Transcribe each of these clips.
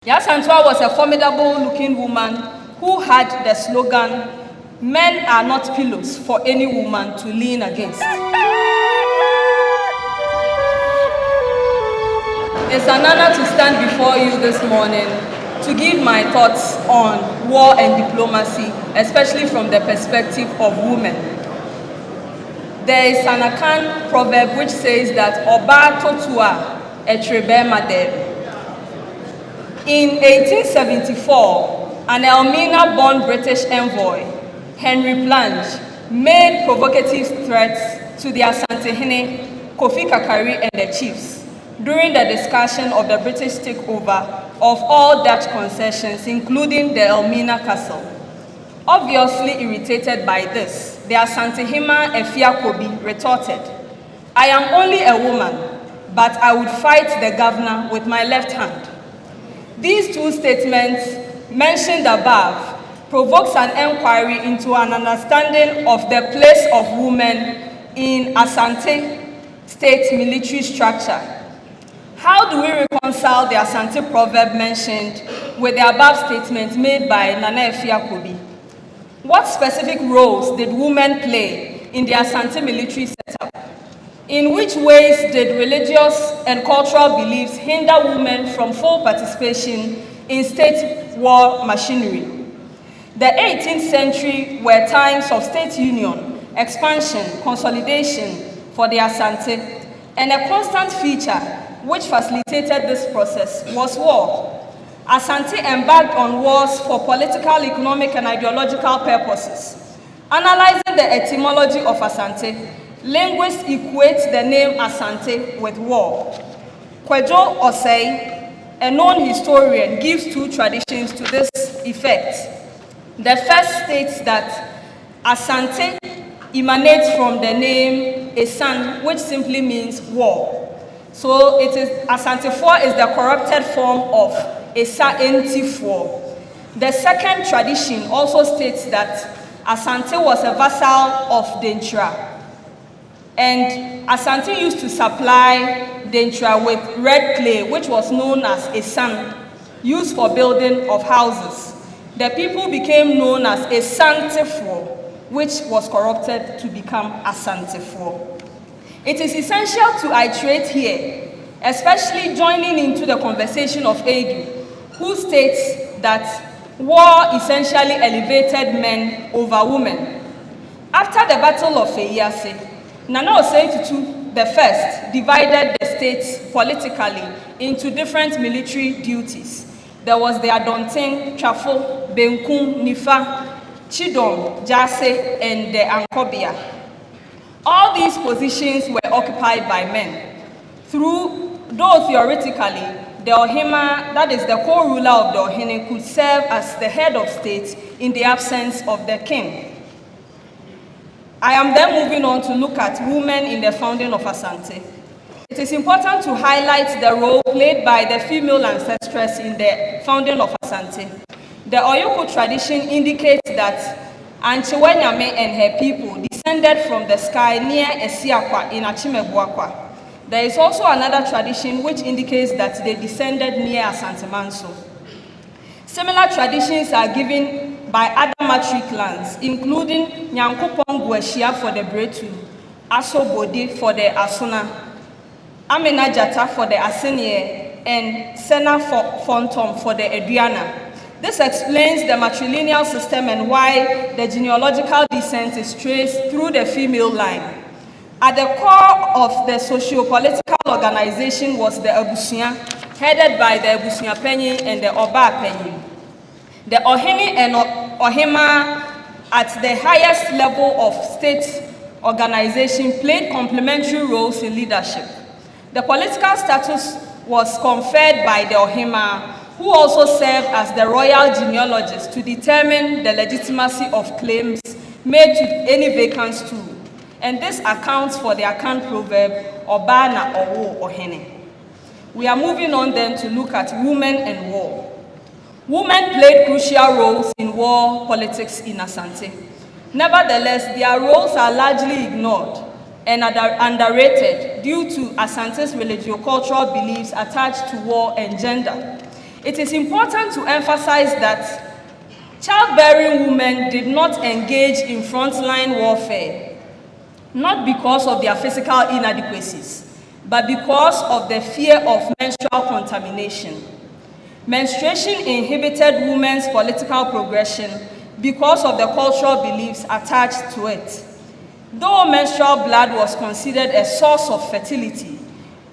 Nyansapo was a formidable-looking woman who had the slogan, "Men are not pillows for any woman to lean against." It's an honor to stand before you this morning to give my thoughts on war and diplomacy, especially from the perspective of women. There is an Akan proverb which says that Oba totua etrebe madeb. In 1874, an Elmina-born British envoy, Henry Blanche, made provocative threats to the Asante Kofi Kakari and the chiefs during the discussion of the British takeover of all Dutch concessions, including the Elmina Castle. Obviously irritated by this, the Asante Appiah retorted, "I am only a woman, but I would fight the governor with my left hand." These two statements mentioned above provokes an inquiry into an understanding of the place of women in Asante state military structure. How do we reconcile the Asante proverb mentioned with the above statement made by Nana Appiah? What specific roles did women play in the Asante military setup? In which ways did religious and cultural beliefs hinder women from full participation in state war machinery? The 18th century were times of state union, expansion, consolidation for the Asante, and a constant feature which facilitated this process was war. Asante embarked on wars for political, economic, and ideological purposes. Analyzing the etymology of Asante, linguists equate the name Asante with war. Kwejo Osei, a known historian, gives two traditions to this effect. The first states that Asante emanates from the name Esan, which simply means war. So it is Asante-4 is the corrupted form of Esa Enti-4. The second tradition also states that Asante was a vassal of Dentra, and Asante used to supply Dentra with red clay, which was known as Esan, used for building of houses. The people became known as Asante-4, which was corrupted to become Asante-4. It is essential to iterate here, especially joining into the conversation of Edu, who states that war essentially elevated men over women. After the Battle of Eyase, Nana Osei Tutu I divided the states politically into different military duties. There was the Adontin, Trafo, Benkum, Nifa, Chidom, Jase, and the Ankobia. All these positions were occupied by men. Though theoretically, the Ohima, that is the co-ruler of the Ohene, could serve as the head of state in the absence of the king. I am then moving on to look at women in the founding of Asante. It is important to highlight the role played by the female ancestresses in the founding of Asante. The Oyoko tradition indicates that Anchewenyame and her people descended from the sky near Esiakwa in Achimebuakwa. There is also another tradition which indicates that they descended near Asante Manso. Similar traditions are given by other Matri clans, including Nyankopon Gueshia for the Bretu, Aso Bode for the Asuna, Amena Jata for the Asenie, and Sena Fontom for the Eduana. This explains the matrilineal system and why the genealogical descent is traced through the female line. At the core of the socio-political organization was the Abusia, headed by the Abusia Penyi and the Oba Penyi. The Ohene and Ohima at the highest level of state organization played complementary roles in leadership. The political status was conferred by the Ohima, who also served as the royal genealogist to determine the legitimacy of claims made to any vacant stool. And this accounts for the Akan proverb, Oba na Owo Ohene. We are moving on then to look at women and war. Women played crucial roles in war politics in Asante. Nevertheless, their roles are largely ignored and underrated due to Asante's religio-cultural beliefs attached to war and gender. It is important to emphasize that childbearing women did not engage in frontline warfare, not because of their physical inadequacies, but because of the fear of menstrual contamination. Menstruation inhibited women's political progression because of the cultural beliefs attached to it. Though menstrual blood was considered a source of fertility,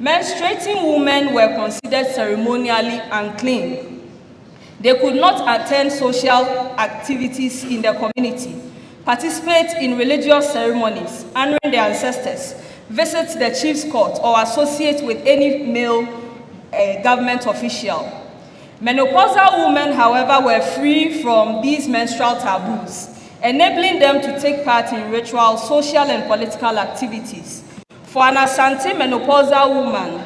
menstruating women were considered ceremonially unclean. They could not attend social activities in the community, participate in religious ceremonies, honoring their ancestors, visit the chief's court, or associate with any male government official. Menopausal women, however, were free from these menstrual taboos, enabling them to take part in ritual, social, and political activities. For an Asante menopausal woman,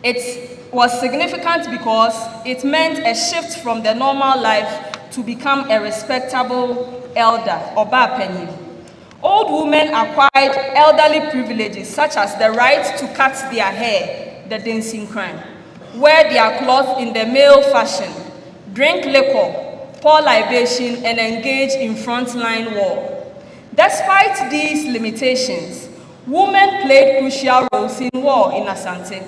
it was significant because it meant a shift from the normal life to become a respectable elder or bapenyi. Old women acquired elderly privileges such as the right to cut their hair, the dancing crown, wear their clothes in the male fashion, drink liquor, pour libation, and engage in frontline war. Despite these limitations, women played crucial roles in war in Asante.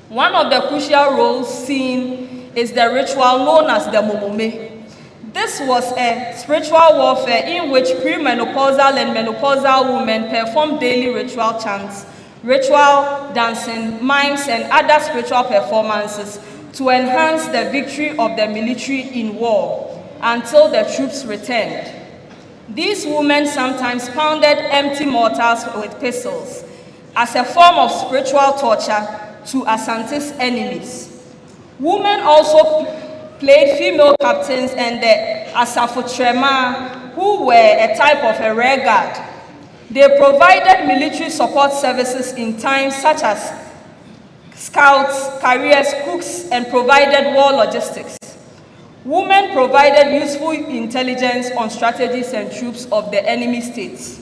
One of the crucial roles seen is the ritual known as the momome. This was a spiritual warfare in which premenopausal and menopausal women performed daily ritual chants, ritual dancing, mimes, and other spiritual performances to enhance the victory of the military in war until the troops returned. These women sometimes pounded empty mortars with pistols as a form of spiritual torture to Asante's enemies. Women also played female captains and the Asafotrema, who were a type of a rear guard. They provided military support services in times such as scouts, carriers, cooks, and provided war logistics. Women provided useful intelligence on strategies and troops of the enemy states.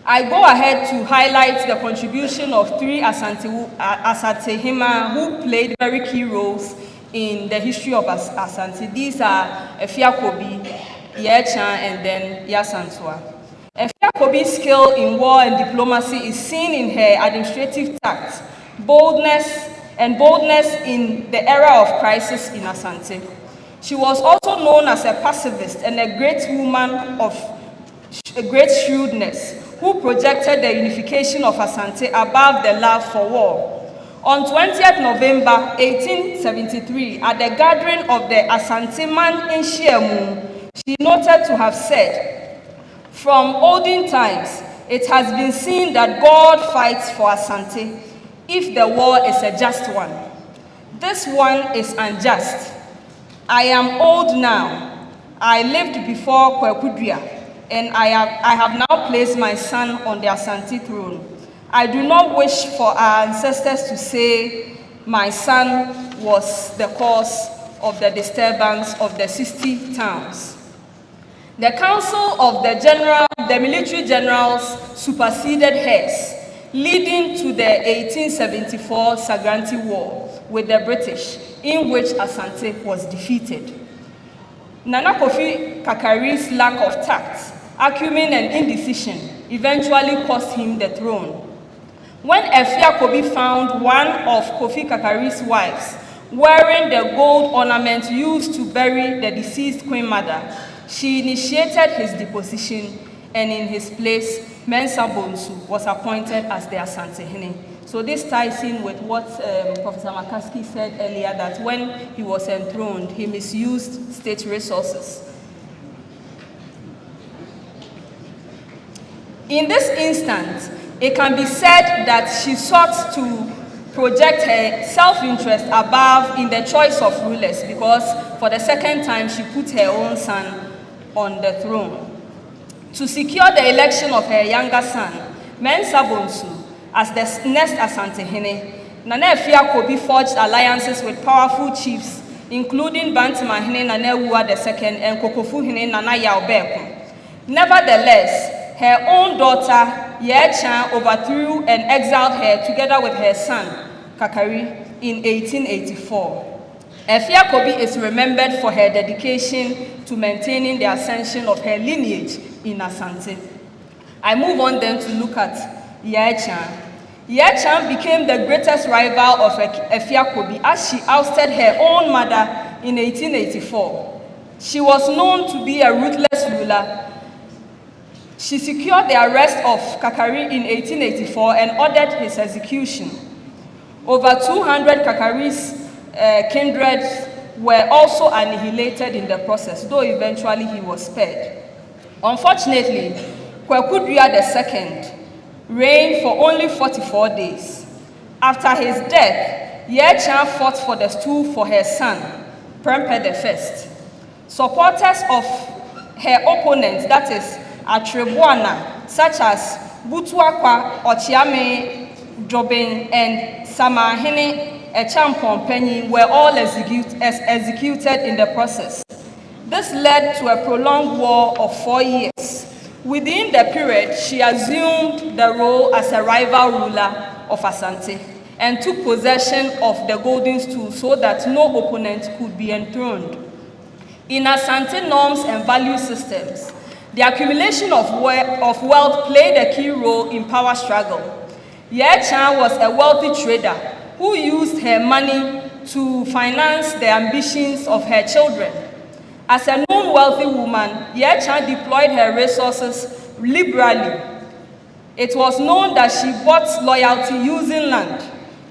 I go ahead to highlight the contribution of three Asantehima who played very key roles in the history of Asante. These are Appiah Kobi, Yechan, and then Yasantua. Appiah Kobi's skill in war and diplomacy is seen in her administrative tact, boldness in the era of crisis in Asante. She was also known as a pacifist and a great woman of great shrewdness, who projected the unification of Asante above the love for war. On 20th November 1873, at the gathering of the Asante man in Shiemu, she noted to have said, "From olden times, it has been seen that God fights for Asante if the war is a just one. This one is unjust. I am old now. I lived before Kwekudria, and I have now placed my son on the Asante throne. I do not wish for our ancestors to say my son was the cause of the disturbance of the 60 towns." The council of the military generals superseded hers, leading to the 1874 Sagranti War with the British, in which Asante was defeated. Nana Kofi Kakari's lack of tact, acumen, and indecision eventually cost him the throne. When Appiah Kobi found one of Kofi Kakari's wives wearing the gold ornament used to bury the deceased Queen Mother, she initiated his deposition, and in his place, Nyansapo was appointed as the Asantehene. So this ties in with what Professor McCaskey said earlier, that when he was enthroned, he misused state resources. In this instance, it can be said that she sought to project her self-interest above in the choice of rulers, because for the second time, she put her own son on the throne. To secure the election of her younger son, Nyansapo, as the next Asantehene, Nana Appiah Kobi forged alliances with powerful chiefs, including Bantamahene Nana Wua II and Kokofuhene Nana Yaobeko. Nevertheless, her own daughter, Yechan, overthrew and exiled her together with her son, Kakari, in 1884. Appiah Kobi is remembered for her dedication to maintaining the ascension of her lineage in Asante. I move on then to look at Yechan. Yechan became the greatest rival of Appiah Kobi as she ousted her own mother in 1884. She was known to be a ruthless ruler. She secured the arrest of Kakari in 1884 and ordered his execution. Over 200 Kakari's kindreds were also annihilated in the process, though eventually he was spared. Unfortunately, Kwekudua II reigned for only 44 days. After his death, Yechan fought for the stool for her son, Prempeh I. Supporters of her opponents, that is, Atrebuana, such as Butuakwa, Ochiame, Jobin, and Samahene Echampon were all executed in the process. This led to a prolonged war of 4 years. Within the period, she assumed the role as a rival ruler of Asante and took possession of the golden stool so that no opponent could be enthroned. In Asante norms and value systems, the accumulation of wealth played a key role in power struggle. Yechan was a wealthy trader who used her money to finance the ambitions of her children. As a known wealthy woman, Yechan deployed her resources liberally. It was known that she bought loyalty using land.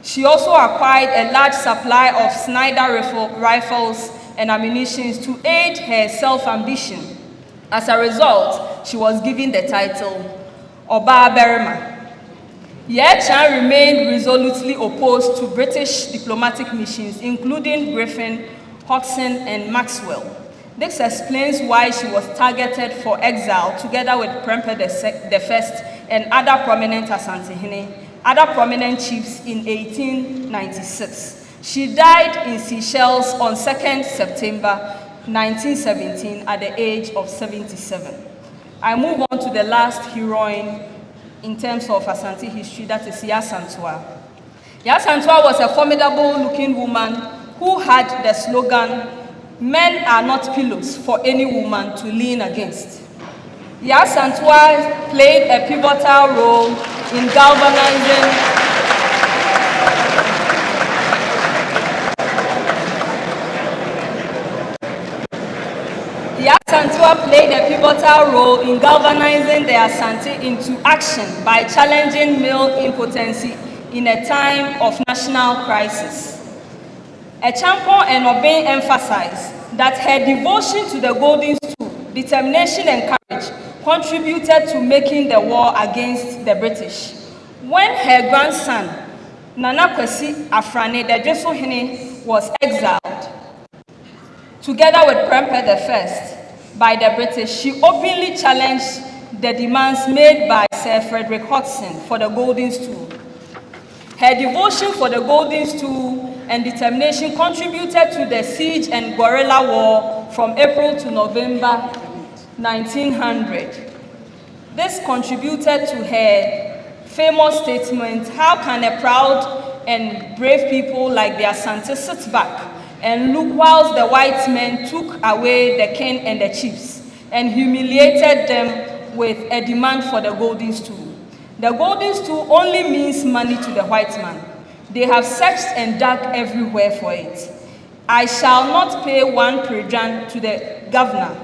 She also acquired a large supply of Snider rifles and ammunition to aid her self-ambition. As a result, she was given the title Oba Berima. Yechan remained resolutely opposed to British diplomatic missions, including Griffin, Hodgson, and Maxwell. This explains why she was targeted for exile together with Prempeh I and other prominent other prominent chiefs in 1896. She died in Seychelles on 2nd September 1917 at the age of 77. I move on to the last heroine in terms of Asante history, that is Nyansapo. Nyansapo was a formidable-looking woman who had the slogan, "Men are not pillows for any woman to lean against." Nyansapo played a pivotal role in galvanizing the Asante into action by challenging male impotency in a time of national crisis. Echampon and Obeng emphasized that her devotion to the golden stool, determination and courage contributed to making the war against the British. When her grandson, Nana Kwesi Afrane, the Jesuhene, was exiled, together with Prempeh I, by the British, she openly challenged the demands made by Sir Frederick Hodgson for the golden stool. Her devotion for the golden stool and determination contributed to the siege and guerrilla war from April to November 1900. This contributed to her famous statement, "How can a proud and brave people like the Asante sit back and look whilst the white men took away the king and the chiefs and humiliated them with a demand for the golden stool? The golden stool only means money to the white man. They have searched and dug everywhere for it. I shall not pay one prejan to the governor.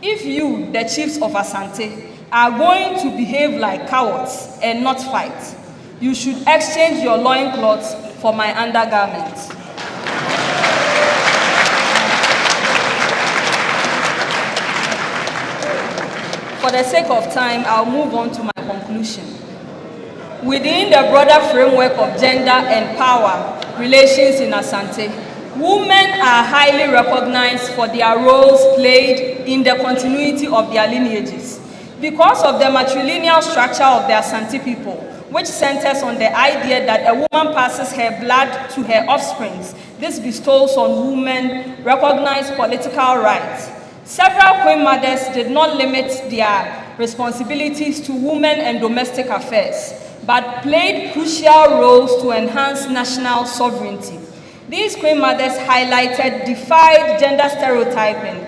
If you, the chiefs of Asante, are going to behave like cowards and not fight, you should exchange your loincloths for my undergarments." For the sake of time, I'll move on to my conclusion. Within the broader framework of gender and power relations in Asante, women are highly recognized for their roles played in the continuity of their lineages. Because of the matrilineal structure of the Asante people, which centers on the idea that a woman passes her blood to her offspring, this bestows on women recognized political rights. Several queen mothers did not limit their responsibilities to women and domestic affairs, but played crucial roles to enhance national sovereignty. These Queen Mothers highlighted, defied gender stereotyping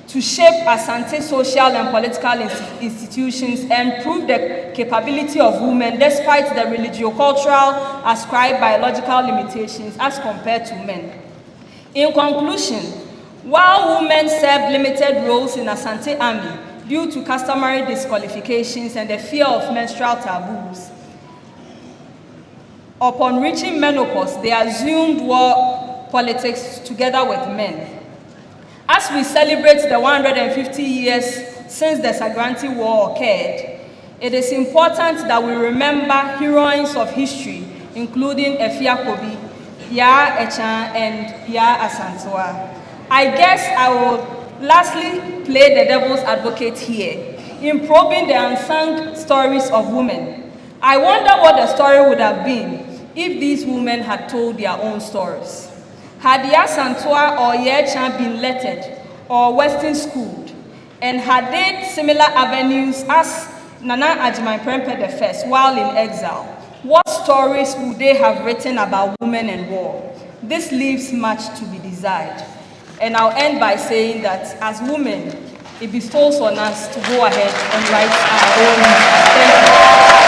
to shape Asante social and political institutions and prove the capability of women despite the religio-cultural ascribed biological limitations as compared to men. In conclusion, while women served limited roles in Asante Army due to customary disqualifications and the fear of menstrual taboos, upon reaching menopause, they assumed war politics together with men. As we celebrate the 150 years since the Sagranti War occurred, it is important that we remember heroines of history, including Appiah, Ya Echan, and Ya Asante. I guess I will lastly play the devil's advocate here in probing the unsung stories of women. I wonder what the story would have been if these women had told their own stories. Had Ya Asante or Ya Echan been lettered or Western schooled, and had they similar avenues as Nana Ajiman Prempeh I while in exile, what stories would they have written about women and war? This leaves much to be desired. And I'll end by saying that as women, it bestows on us to go ahead and write our own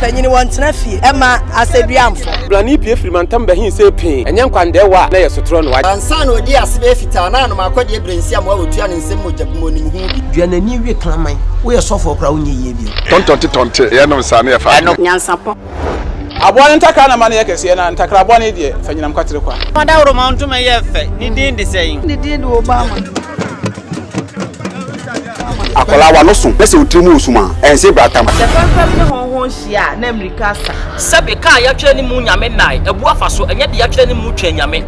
Panyini wantena fie ema aseduamfo blani pie frimantam behin se pin enye nkwande wa na yesotro no wa ansa no di asebe fita na no makodi ebrensia mo awotua ne nsem mojabmo nim hu bi duanani wie klaman wo ye sofo kra wo nye yie bi tontonte ye no sa na ye fa Nyansapo abone ntaka na mane yekese na ntakra abone die fanyinam kwatere kwa mada woro mantuma ye fe ni din de sei ni din de Obama akola wa no so pese utrimu usuma ense bratam se fanfam ne honhon hia na America sa sebe ka ya twa ni mu nyame nai ebu afa so enye de ya twa ni mu twa nyame